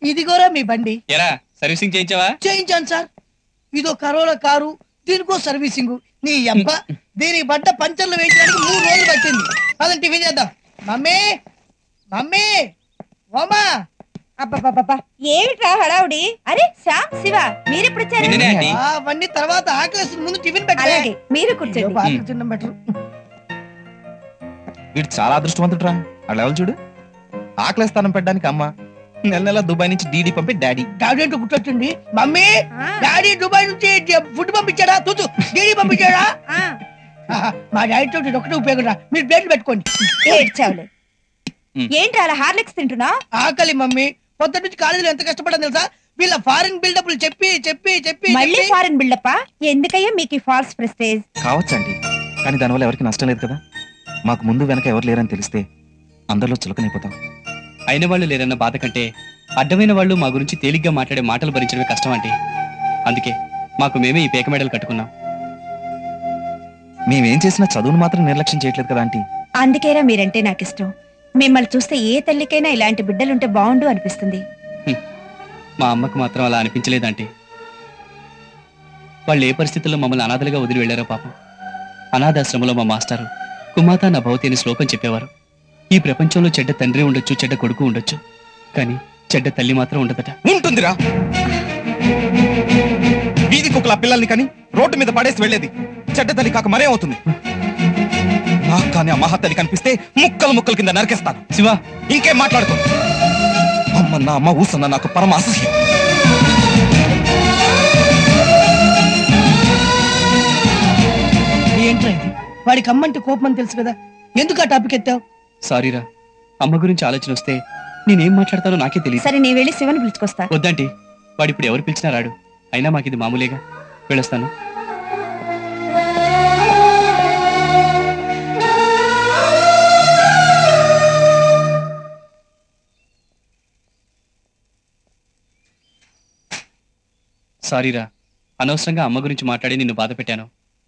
ఇదిగోరా మీ బండి. ఎరా సర్వీసింగ్ చేయించావా? చేయించాను సార్. ఇదో కరోనా కారు, దీనికో సర్వీసింగ్. నీ అబ్బా దీనికి బట్ట పంచర్లు వేయడానికి 3 రోజులు పట్టింది. అదే టిఫిన్ చేద్దాం. మమ్మీ మమ్మీ ఓమా. అబ్బా ఏమిట్రా హడావుడి? అరే శ్యామ్, శివ మీరెప్పుడు వచ్చారు? అవన్నీ తర్వాత ఆకలి ముందు టిఫిన్ పెట్టాలి. మీరు కూర్చోండి. తినడం బెటర్. వీడు చాలా అదృష్టవంతుడురా. ఆ లెవెల్ చూడు. ఆకలి స్థానం పెట్టడానికి అమ్మ, నెల నెల దుబాయ్ నుంచి డీడీ పంపి డాడీ అంటే గుర్తొచ్చింది. మమ్మీ డాడీ దుబాయ్ నుంచి ఫుడ్ పంపించాడా? తూచు డీడీ పంపించాడా? మా డాడీ తోటి ఒకటే ఉపయోగం రా. మీరు ప్లేట్లు పెట్టుకోండి. ఏడ్చావులే. ఏంటి అలా హార్లిక్స్ తింటున్నా? ఆకలి మమ్మీ. పొద్దున్న నుంచి కాలేజీలో ఎంత కష్టపడ్డాను తెలుసా? వీళ్ళ ఫారిన్ బిల్డప్లు చెప్పి చెప్పి చెప్పి మళ్ళీ ఫారిన్ బిల్డప్? ఎందుకయ్యా మీకు ఫాల్స్ ప్రెస్టేజ్? కావచ్చండి, కానీ దానివల్ల ఎవరికి నష్టం లేదు కదా. మాకు ముందు వెనక ఎవరు లేరని తెలిస్తే అందరిలో చులకనైపోతాం. అయిన వాళ్ళు లేరన్న బాధ కంటే అడ్డమైన వాళ్ళు మా గురించి తేలిగ్గా మాట్లాడే మాటలు భరించడమే కష్టం అంటే. అందుకే మాకు మేమే ఈ పేక మెడలు కట్టుకున్నాం. మేమేం చేసినా చదువును మాత్రం నిర్లక్ష్యం చేయట్లేదు కదా ఆంటీ. అందుకేరా మీరంటే నాకు ఇష్టం. మిమ్మల్ని చూస్తే ఏ తల్లికైనా ఇలాంటి బిడ్డలుంటే బాగుండు అనిపిస్తుంది. మా అమ్మకు మాత్రం అలా అనిపించలేదంటే. వాళ్ళు ఏ పరిస్థితుల్లో మమ్మల్ని అనాథలుగా వదిలి వెళ్లారో పాపం. అనాథాశ్రమంలో మా మాస్టారు కుమాతా నా భవతి అని శ్లోకం చెప్పేవారు. ఈ ప్రపంచంలో చెడ్డ తండ్రి ఉండొచ్చు, చెడ్డ కొడుకు ఉండొచ్చు, కానీ చెడ్డ తల్లి మాత్రం ఉండదట. ఉంటుందిరా. వీధి కుక్కల పిల్లల్ని కానీ రోడ్డు మీద పడేసి వెళ్లేది చెడ్డ తల్లి కాక మరే అవుతుంది. నాకు కానీ ఆ మహాతల్లి కనిపిస్తే ముక్కలు ముక్కల కింద నరికేస్తాను. శివ, ఇంకేం మాట్లాడుకో. అమ్మన్న అమ్మ ఊసన్న నాకు పరమ అసహ్యం. ఏంట్రా ఇది? వాడికి అమ్మంటే కోపం అని తెలుసు కదా, ఎందుకు ఆ టాపిక్ ఎత్తావు? సారీరా, అమ్మ గురించి ఆలోచన వస్తే నేనేం మాట్లాడతానో నాకే తెలియదు. సరే, నేను వెళ్ళి శివని పిలుచుకొస్తా. వద్దంటే వాడు ఇప్పుడు ఎవరు పిలిచినా రాడు. అయినా మాకిది మామూలేగా. వెళ్ళొస్తాను. సారీరా, అనవసరంగా అమ్మ గురించి మాట్లాడి నిన్ను బాధ పెట్టాను.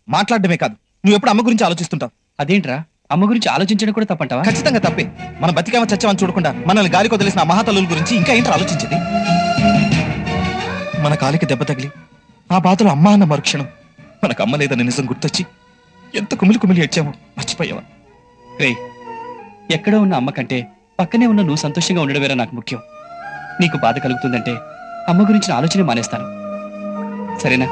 మాట్లాడడమే కాదు, నువ్వు ఎప్పుడు అమ్మ గురించి ఆలోచిస్తుంటావు. అదేంట్రా, అమ్మ గురించి ఆలోచించడం కూడా తప్పంటావా? ఖచ్చితంగా తప్పే. మన బతికేమో చచ్చామని చూడకుండా మనల్ని గాలికి వదిలేసిన ఆ మహాతల్లుల గురించి ఇంకా ఏంటో ఆలోచించేది. మన కాలికి దెబ్బ తగిలి ఆ బాధలో అమ్మ అన్న మరుక్షణం మనకు అమ్మ లేదని నిజం గుర్తొచ్చి ఎంత కుమిలి కుమిలి ఏడ్చామో మర్చిపోయావా? రే, ఎక్కడో ఉన్న అమ్మ కంటే పక్కనే ఉన్న నువ్వు సంతోషంగా ఉండడం వేరే నాకు ముఖ్యం. నీకు బాధ కలుగుతుందంటే అమ్మ గురించిన ఆలోచనే మానేస్తాను. సరేనా?